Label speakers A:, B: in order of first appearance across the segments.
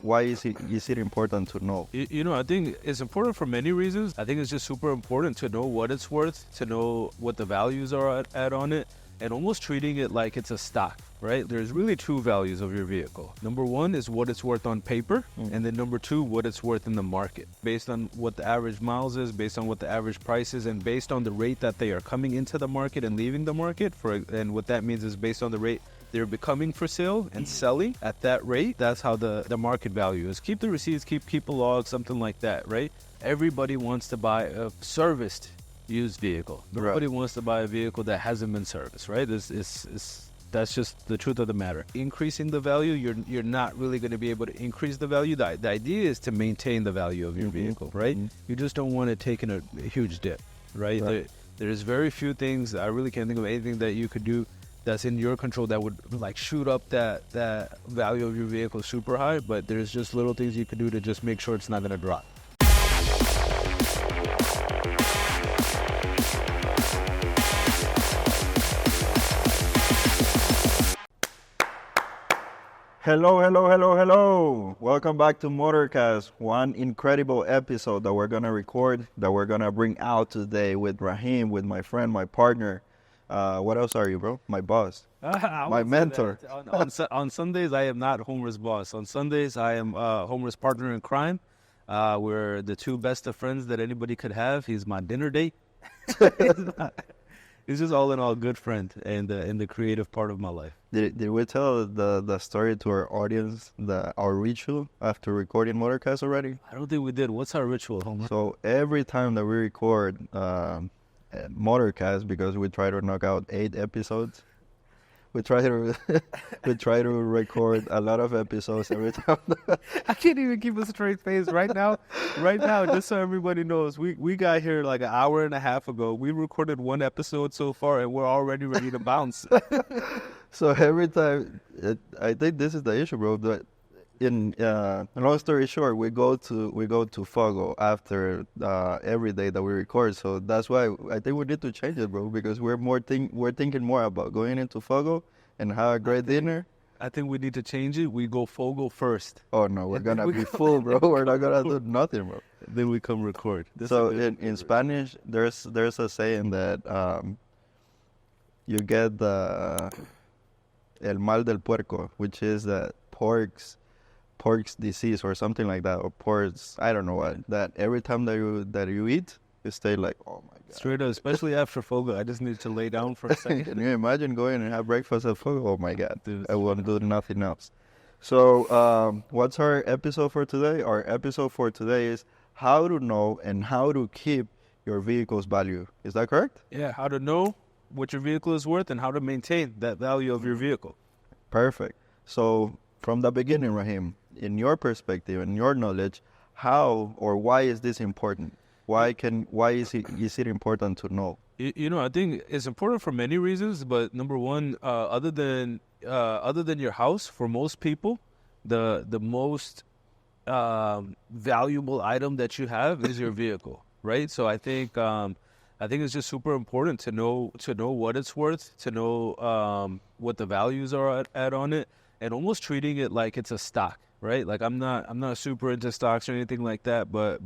A: Why is it important to know?
B: I think it's important for many reasons. I think it's just super important to know what it's worth, to know what the values are at on it, and almost treating it like it's a stock, right? There's really two values of your vehicle. Number one is what it's worth on paper, and then number two, what it's worth in the market. Based on what the average miles is, based on what the average price is, and based on the rate that they are coming into the market and leaving the market, and what that means is based on the rate they're becoming for sale and selling at that rate. That's how the market value is. Keep the receipts, keep a log, something like that, right? Everybody wants to buy a serviced used vehicle. Nobody wants to buy a vehicle that hasn't been serviced, right? That's just the truth of the matter. Increasing the value, you're not really going to be able to increase the value. The idea is to maintain the value of your vehicle, right? You just don't want it taking a huge dip, right? There's very few things. I really can't think of anything that you could do that's in your control that would like shoot up that value of your vehicle super high, but there's just little things you can do to just make sure it's not going to drop.
A: Hello. Welcome back to Motorcast. One incredible episode that we're going to record, that we're going to bring out today with Rahim, with my friend, my partner. What else are you, bro? My boss. My mentor.
B: On Sundays, I am not Homer's boss. On Sundays, I am Homer's partner in crime. We're the two best of friends that anybody could have. He's my dinner date. He's just all in all good friend and in the creative part of my life.
A: Did we tell the story to our audience, our ritual after recording Motorcast already?
B: I don't think we did. What's our ritual, Homer?
A: So every time that we record Motorcast, because we try to knock out 8 episodes, we try to record a lot of episodes every time.
B: I can't even keep a straight face right now. Just so everybody knows, we got here like an hour and a half ago. We recorded 1 episode so far, and we're already ready to bounce.
A: So every time, I think this is the issue, bro. But in long story short, we go to Fogo after every day that we record. So that's why I think we need to change it, bro, because we're thinking more about going into Fogo and have a great dinner.
B: I think we need to change it. We go Fogo first.
A: Oh no, we're gonna be full, bro. We're not gonna do nothing, bro.
B: Then we come record.
A: So in Spanish, there's a saying that you get the el mal del puerco, which is that pork's disease or something like that, or pork's, I don't know what, that every time that you eat, you stay like, oh my god.
B: Straight up, especially after Fogo, I just need to lay down for a second.
A: Can you imagine going and have breakfast at Fogo? Oh my god, dude, I won't do nothing else. So what's our episode for today? Our episode for today is how to know and how to keep your vehicle's value. Is that correct?
B: Yeah, how to know what your vehicle is worth and how to maintain that value of your vehicle.
A: Perfect. So from the beginning, Rahim, in your perspective and your knowledge, how or why is this important? Why is it important to know?
B: I think it's important for many reasons, but number one, other than your house, for most people, the most valuable item that you have is your vehicle, right? So I think it's just super important to know what it's worth, to know what the values are at on it, and almost treating it like it's a stock, right? Like I'm not super into stocks or anything like that, but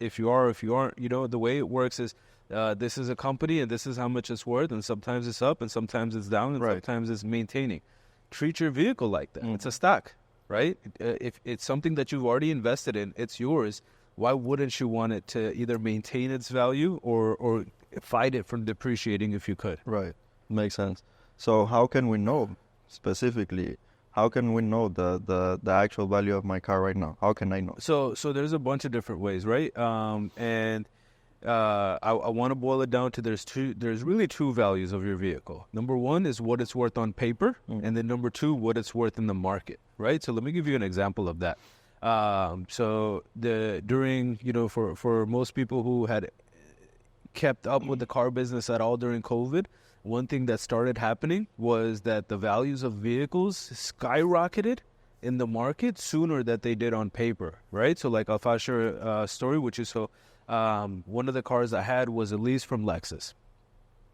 B: if you are, if you aren't, the way it works is this is a company and this is how much it's worth, and sometimes it's up and sometimes it's down and sometimes it's maintaining. Treat your vehicle like that. It's a stock, right? If it's something that you've already invested in, it's yours. Why wouldn't you want it to either maintain its value or fight it from depreciating if you could?
A: Right. Makes sense. So how can we know specifically? How can we know the actual value of my car right now? How can I know?
B: So there's a bunch of different ways, right? I want to boil it down to there's really two values of your vehicle. Number one is what it's worth on paper, and then number two, what it's worth in the market, right? So let me give you an example of that. For most people who had kept up with the car business at all during COVID, one thing that started happening was that the values of vehicles skyrocketed in the market sooner than they did on paper, right? So like I'll share a story, which is one of the cars I had was a lease from Lexus.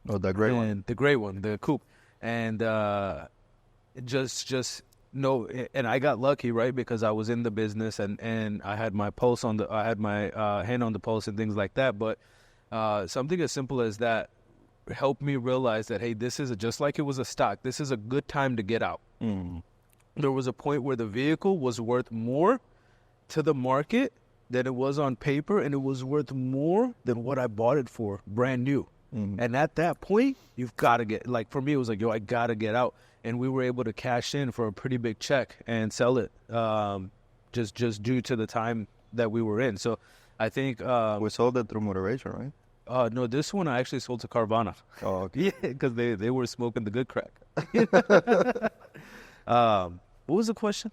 A: Oh, the gray one?
B: The gray one, the coupe. And just no, and I got lucky, right? Because I was in the business and I had my pulse on I had my hand on the pulse and things like that. But something as simple as that helped me realize that, hey, this is just like it was a stock. This is a good time to get out. There was a point where the vehicle was worth more to the market than it was on paper, and it was worth more than what I bought it for, brand new. And at that point, you've got to get, like, for me, it was like, yo, I got to get out. And we were able to cash in for a pretty big check and sell it just due to the time that we were in. So I think...
A: we sold it through moderation, right?
B: No, this one I actually sold to Carvana.
A: Oh, okay.
B: Yeah, because they were smoking the good crack. What was the question?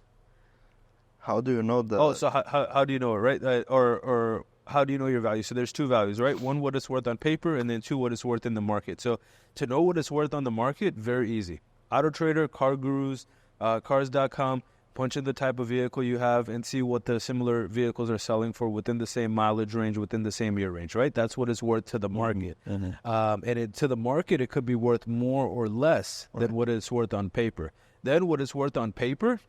A: How do you know that?
B: Oh, so how do you know it, right? Or how do you know your value? So there's two values, right? One, what it's worth on paper, and then two, what it's worth in the market. So to know what it's worth on the market, very easy. AutoTrader, Car Gurus, Cars.com, punch in the type of vehicle you have and see what the similar vehicles are selling for within the same mileage range, within the same year range, right? That's what it's worth to the market. To the market, it could be worth more or less than what it's worth on paper. Then what it's worth on paper,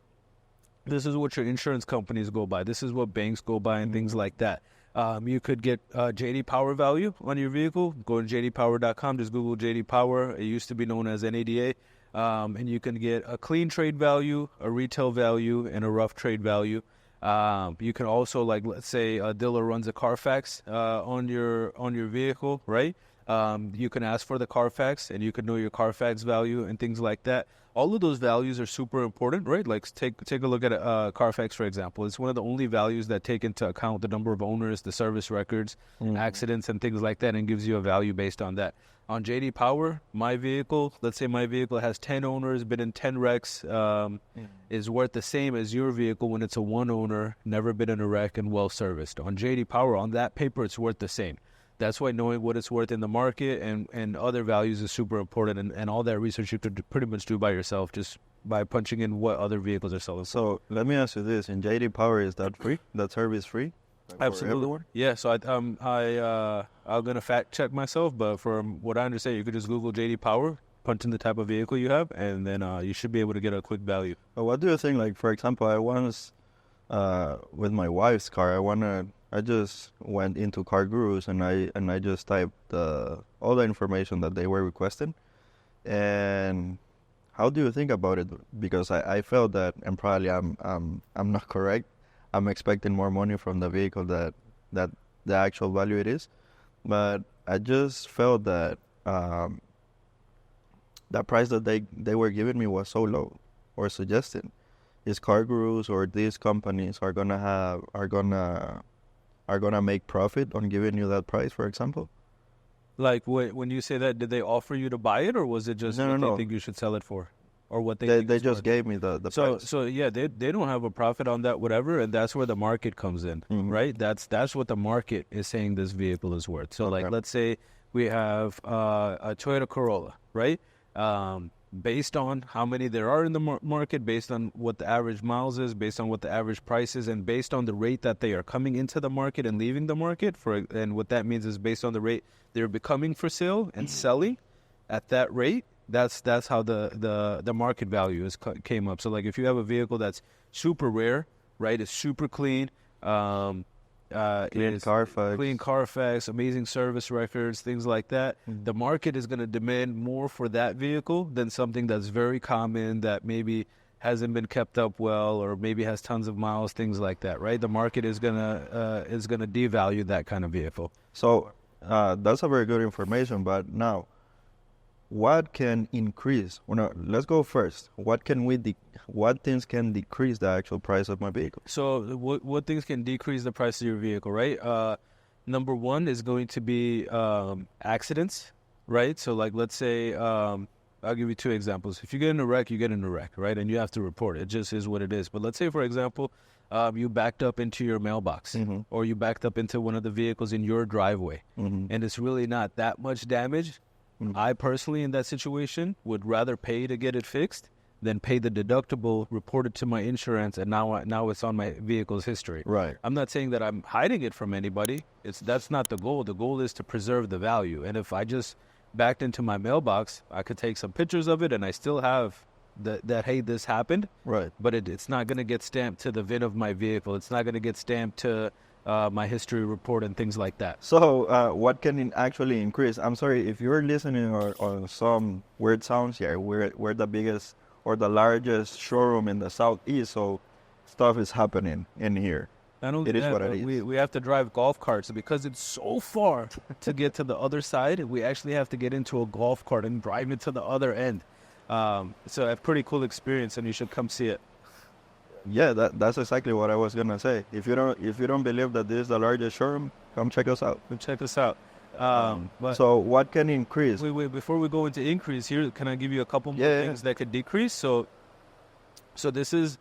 B: this is what your insurance companies go by. This is what banks go by and things like that. You could get JD Power value on your vehicle. Go to jdpower.com. Just Google JD Power. It used to be known as NADA. And you can get a clean trade value, a retail value, and a rough trade value. You can also, like, let's say a dealer runs a Carfax on your vehicle, right? You can ask for the Carfax, and you can know your Carfax value and things like that. All of those values are super important, right? Like, take a look at Carfax, for example. It's one of the only values that take into account the number of owners, the service records, accidents, and things like that, and gives you a value based on that. On JD Power, my vehicle, let's say my vehicle has 10 owners, been in 10 wrecks, is worth the same as your vehicle when it's a one owner, never been in a wreck, and well serviced. On JD Power, on that paper, it's worth the same. That's why knowing what it's worth in the market and other values is super important, and all that research you could pretty much do by yourself just by punching in what other vehicles are selling.
A: So let me ask you this: in JD Power, is that free? That service free?
B: Absolutely. Yeah. So I'm gonna fact check myself, but from what I understand, you could just Google JD Power, punch in the type of vehicle you have, and then you should be able to get a quick value.
A: But what do you think? Like, for example, I once with my wife's car, I just went into Car Gurus and I just typed all the information that they were requesting. And how do you think about it? Because I felt that, and probably I'm not correct. I'm expecting more money from the vehicle that the actual value it is, but I just felt that the price that they were giving me was so low, or suggested. Is Car Gurus or these companies are gonna make profit on giving you that price, for example?
B: Like, when you say that, did they offer you to buy it, or was it just what they think you should sell it for? Or what they
A: just gave me the price.
B: So yeah, they don't have a profit on that, whatever, and that's where the market comes in, right? That's what the market is saying this vehicle is worth. So like, let's say we have a Toyota Corolla, right? Based on how many there are in the market, based on what the average miles is, based on what the average price is, and based on the rate that they are coming into the market and leaving the market and what that means is based on the rate they're becoming for sale and selling at that rate. That's how the market value came up. So like, if you have a vehicle that's super rare, right? It's super clean.
A: Clean
B: Carfax, amazing service records, things like that. The market is going to demand more for that vehicle than something that's very common that maybe hasn't been kept up well, or maybe has tons of miles, things like that, right? The market is gonna devalue that kind of vehicle.
A: So that's a very good information. But now, what can increase? Well, no, let's go first. What things can decrease the actual price of my vehicle? So
B: what things can decrease the price of your vehicle, right? Number one is going to be accidents, right? So like, let's say, I'll give you two examples. If you get in a wreck, you get in a wreck, right? And you have to report it. It just is what it is. But let's say, for example, you backed up into your mailbox, or you backed up into one of the vehicles in your driveway, and it's really not that much damage. I personally, in that situation, would rather pay to get it fixed than pay the deductible, report it to my insurance, and now it's on my vehicle's history.
A: Right.
B: I'm not saying that I'm hiding it from anybody. That's not the goal. The goal is to preserve the value. And if I just backed into my mailbox, I could take some pictures of it, and I still have that hey, this happened,
A: Right.
B: but it's not going to get stamped to the VIN of my vehicle. It's not going to get stamped to my history report and things like that.
A: So, what can it actually increase? I'm sorry if you're listening on some weird sounds here. We're the biggest or the largest showroom in the southeast, so stuff is happening in here.
B: Not only
A: It is
B: that,
A: what it
B: but
A: is.
B: we have to drive golf carts because it's so far to get to the other side. We actually have to get into a golf cart and drive it to the other end. So a pretty cool experience, and you should come see it.
A: Yeah, that's exactly what I was gonna say. If you don't believe that this is the largest showroom, come check us out.
B: Check us out. But
A: So what can increase?
B: wait, before we go into increase here, can I give you a couple more
A: Yeah.
B: things that could decrease? So this is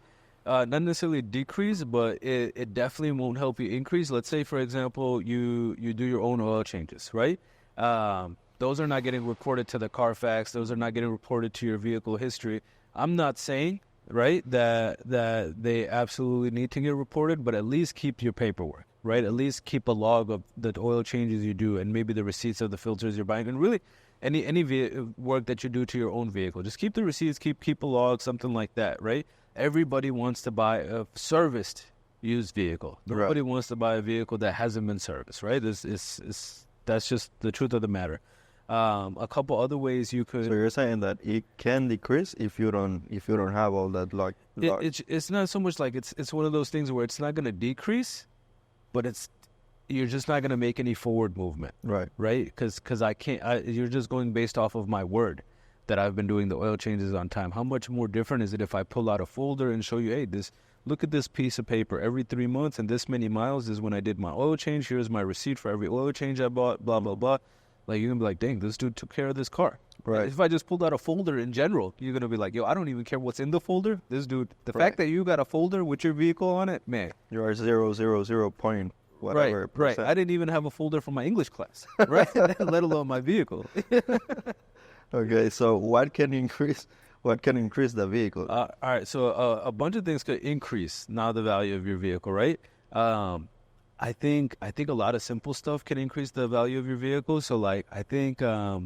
B: not necessarily decrease, but it definitely won't help you increase. Let's say, for example, you do your own oil changes, right? Those are not getting reported to the Carfax. Those are not getting reported to your vehicle history. I'm not saying, right, that they absolutely need to get reported, but at least keep your paperwork, right? At least keep a log of the oil changes you do and maybe the receipts of the filters you're buying, and really any work that you do to your own vehicle. Just keep the receipts, keep a log, something like that, right? Everybody wants to buy a serviced used vehicle.
A: Right.
B: Nobody wants to buy a vehicle that hasn't been serviced, right? That's just the truth of the matter. A couple other ways you could.
A: So you're saying that it can decrease if you don't have all that log.
B: It's not so much like it's one of those things where it's not going to decrease, but you're just not going to make any forward movement,
A: Right.
B: right? Because I can't. You're just going based off of my word that I've been doing the oil changes on time. How much more different is it if I pull out a folder and show you, hey, look at this piece of paper. Every 3 months and this many miles is when I did my oil change. Here's my receipt for every oil change I bought. Blah blah blah. Like, you're gonna be like, dang, this dude took care of this car.
A: Right.
B: If I just pulled out a folder in general, you're gonna be like, yo, I don't even care what's in the folder. This dude, the
A: Right.
B: fact that you got a folder with your vehicle on it, man.
A: You are 0.00 point whatever
B: Right.
A: percent.
B: I didn't even have a folder for my English class, right? Let alone my vehicle.
A: Okay, so what can increase the vehicle?
B: All right, so a bunch of things could increase now the value of your vehicle, right? I think a lot of simple stuff can increase the value of your vehicle. So, like, I think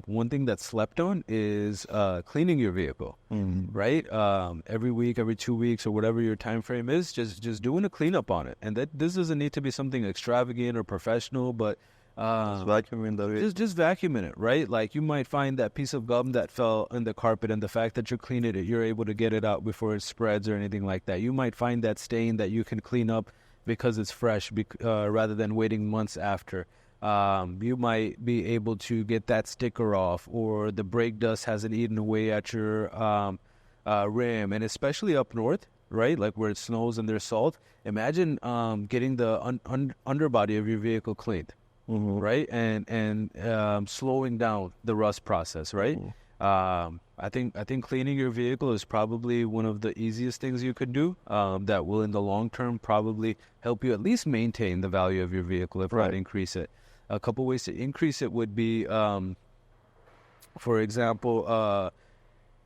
B: one thing that's slept on is cleaning your vehicle, right? Every week, every 2 weeks, or whatever your time frame is, just doing a cleanup on it. And this doesn't need to be something extravagant or professional, but
A: Just vacuuming the vehicle.
B: just vacuuming it, right? Like, you might find that piece of gum that fell in the carpet, and the fact that you're cleaning it, you're able to get it out before it spreads or anything like that. You might find that stain that you can clean up because it's fresh, rather than waiting months after. You might be able to get that sticker off, or the brake dust hasn't eaten away at your rim, and especially up north, right? Like where it snows and there's salt. Imagine getting the underbody of your vehicle cleaned. Right, and slowing down the rust process, right? I think cleaning your vehicle is probably one of the easiest things you could do. That will, in the long term, probably help you at least maintain the value of your vehicle, if not increase it. A couple ways to increase it would be, for example,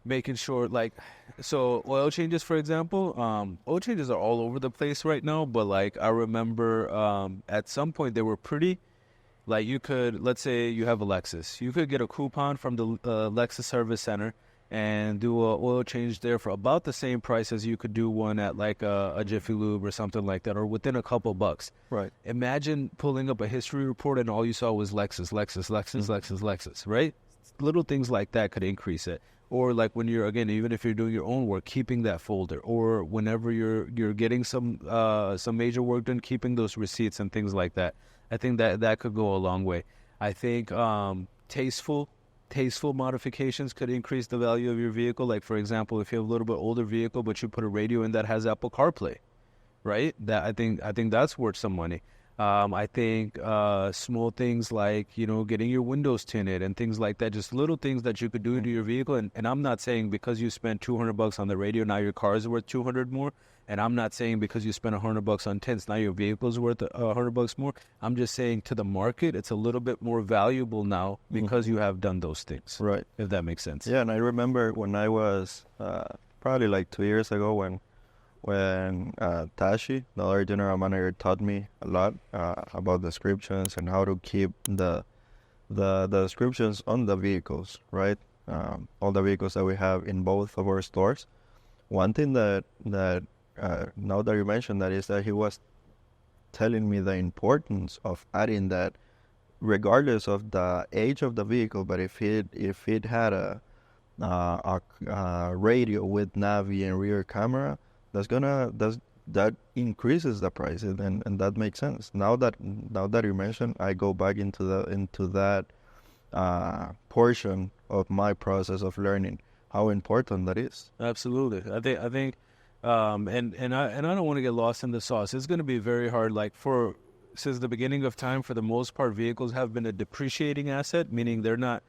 B: making sure, like, so oil changes, for example, oil changes are all over the place right now. But like, I remember at some point they were pretty. Like, you could, let's say you have a Lexus. You could get a coupon from the Lexus Service Center and do a oil change there for about the same price as you could do one at like a Jiffy Lube or something like that, or within a couple bucks.
A: Right.
B: Imagine pulling up a history report and all you saw was Lexus, right? Little things like that could increase it. Or like when you're, again, even if you're doing your own work, keeping that folder, or whenever you're getting some major work done, keeping those receipts and things like that. I think that could go a long way. I think tasteful modifications could increase the value of your vehicle. Like, for example, if you have a little bit older vehicle, but you put a radio in that has Apple CarPlay, right? That I think that's worth some money. I think small things like, getting your windows tinted and things like that, just little things that you could do to your vehicle. And I'm not saying because you spent $200 on the radio, now your car is worth $200 more. And I'm not saying because you spent $100 on tints, now your vehicle is worth $100 more. I'm just saying to the market, it's a little bit more valuable now because you have done those things.
A: Right.
B: If that makes sense.
A: Yeah, and I remember when I was probably like 2 years ago when Tashi, the other general manager, taught me a lot about descriptions and how to keep the descriptions on the vehicles, right? All the vehicles that we have in both of our stores. one thing that now that you mentioned that is that he was telling me the importance of adding that regardless of the age of the vehicle, but if it had a radio with Navi and rear camera, that increases the price, and that makes sense. Now that you mentioned, I go back into that portion of my process of learning how important that is.
B: Absolutely. I think and I don't want to get lost in the sauce. It's going to be very hard. Like since the beginning of time, for the most part, vehicles have been a depreciating asset, meaning they're not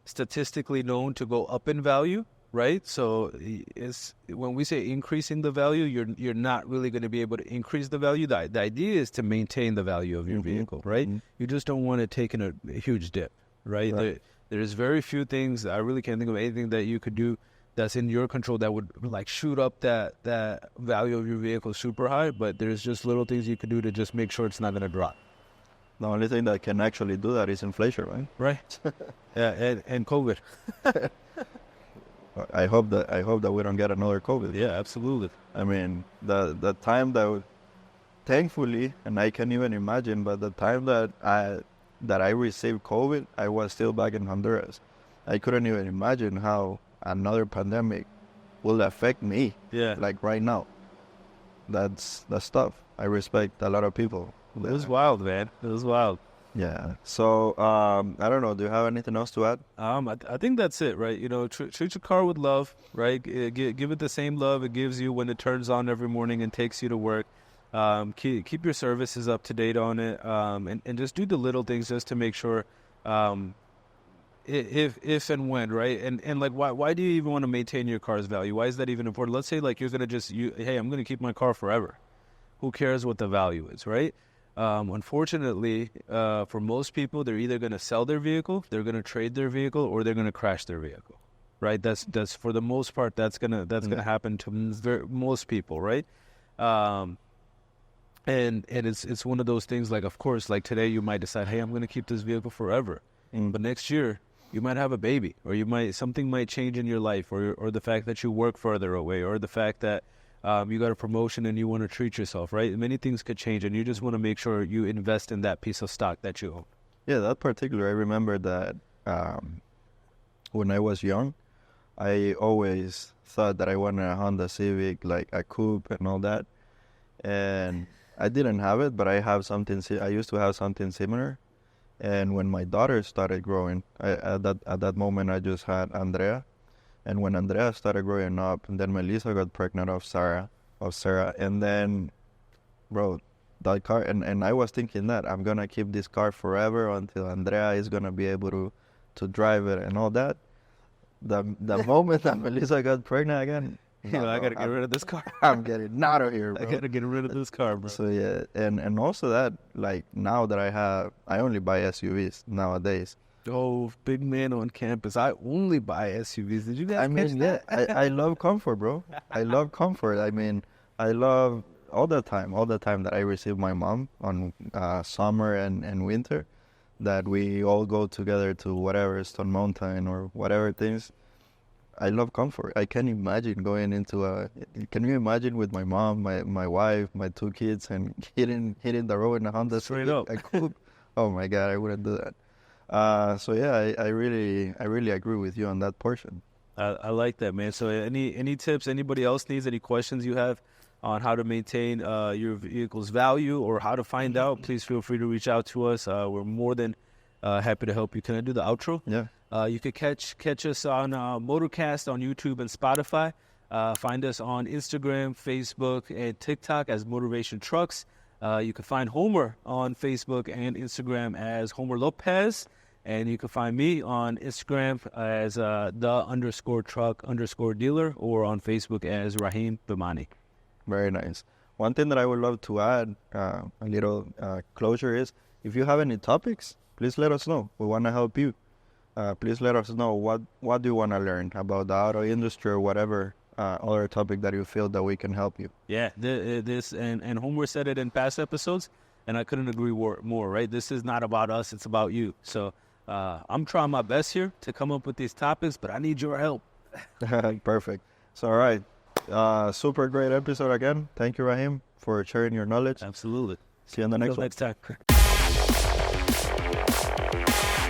B: statistically known to go up in value, right? So when we say increasing the value, you're not really going to be able to increase the value. The idea is to maintain the value of your vehicle, right? You just don't want to take in a huge dip, right? There's very few things. I really can't think of anything that you could do that's in your control that would like shoot up that value of your vehicle super high. But there's just little things you could do to just make sure it's not going to drop.
A: The only thing that can actually do that is inflation, right?
B: Right. Yeah, and COVID.
A: I hope that we don't get another COVID.
B: Yeah, absolutely.
A: I mean, the time that, thankfully, and I can't even imagine, but the time that I received COVID, I was still back in Honduras. I couldn't even imagine how another pandemic will affect me.
B: Yeah.
A: Like right now. That's tough. I respect a lot of people.
B: It was wild, man. It was wild.
A: Yeah. So, I don't know. Do you have anything else to add?
B: I think that's it, right? You know, treat your car with love, right? Give it the same love it gives you when it turns on every morning and takes you to work. Keep your services up to date on it, and just do the little things just to make sure, if and when, right? And like, why do you even want to maintain your car's value? Why is that even important? Let's say like you're gonna hey, I'm gonna keep my car forever. Who cares what the value is, right? Unfortunately, for most people, they're either going to sell their vehicle, they're going to trade their vehicle, or they're going to crash their vehicle, right? That's for the most part, that's gonna happen to most people, right? And it's one of those things. Like, of course, like today, you might decide, hey, I'm going to keep this vehicle forever, but next year you might have a baby, or something might change in your life, or the fact that you work further away, or the fact that you got a promotion and you want to treat yourself, right? Many things could change, and you just want to make sure you invest in that piece of stock that you own.
A: Yeah, that particular, I remember that when I was young, I always thought that I wanted a Honda Civic, like a coupe and all that. And I didn't have it, but I used to have something similar. And when my daughter started growing, at that moment, I just had Andrea. And when Andrea started growing up, and then Melissa got pregnant of Sarah, and then, bro, that car, and I was thinking that I'm gonna keep this car forever until Andrea is gonna be able to drive it and all that. The moment that Melissa got pregnant again,
B: I gotta get rid of this car.
A: I'm getting out of here, bro.
B: I gotta get rid of this car, bro.
A: So yeah, and also that, like, now that I only buy SUVs nowadays.
B: Oh, big man on campus. I only buy SUVs. Did you guys catch that?
A: Yeah, I love comfort, bro. I love comfort. I mean, I love all the time that I receive my mom on summer and winter, that we all go together to whatever, Stone Mountain or whatever things. I love comfort. I can't imagine going into can you imagine with my mom, my wife, my two kids, and hitting the road in a Honda
B: Straight up.
A: I could. Oh my God, I wouldn't do that. So yeah, I really agree with you on that portion.
B: I like that, man. So any tips anybody else needs, any questions you have on how to maintain your vehicle's value or how to find out, please feel free to reach out to us. We're more than happy to help you. Can I do the outro?
A: Yeah.
B: You could catch us on Motorcast on YouTube and Spotify. Find us on Instagram, Facebook, and TikTok as Motivation Trucks. You can find Homer on Facebook and Instagram as Homer Lopez. And you can find me on Instagram as the_truck_dealer or on Facebook as Rahim Bimani.
A: Very nice. One thing that I would love to add, a little closure is, if you have any topics, please let us know. We want to help you. Please let us know what do you want to learn about the auto industry or whatever other topic that you feel that we can help you.
B: Yeah, this and Homer said it in past episodes, and I couldn't agree more, right? This is not about us, it's about you. So I'm trying my best here to come up with these topics, but I need your help.
A: Perfect. So, all right. Super great episode again. Thank you, Raheem, for sharing your knowledge.
B: Absolutely.
A: See you on the next
B: Until
A: one.
B: next time.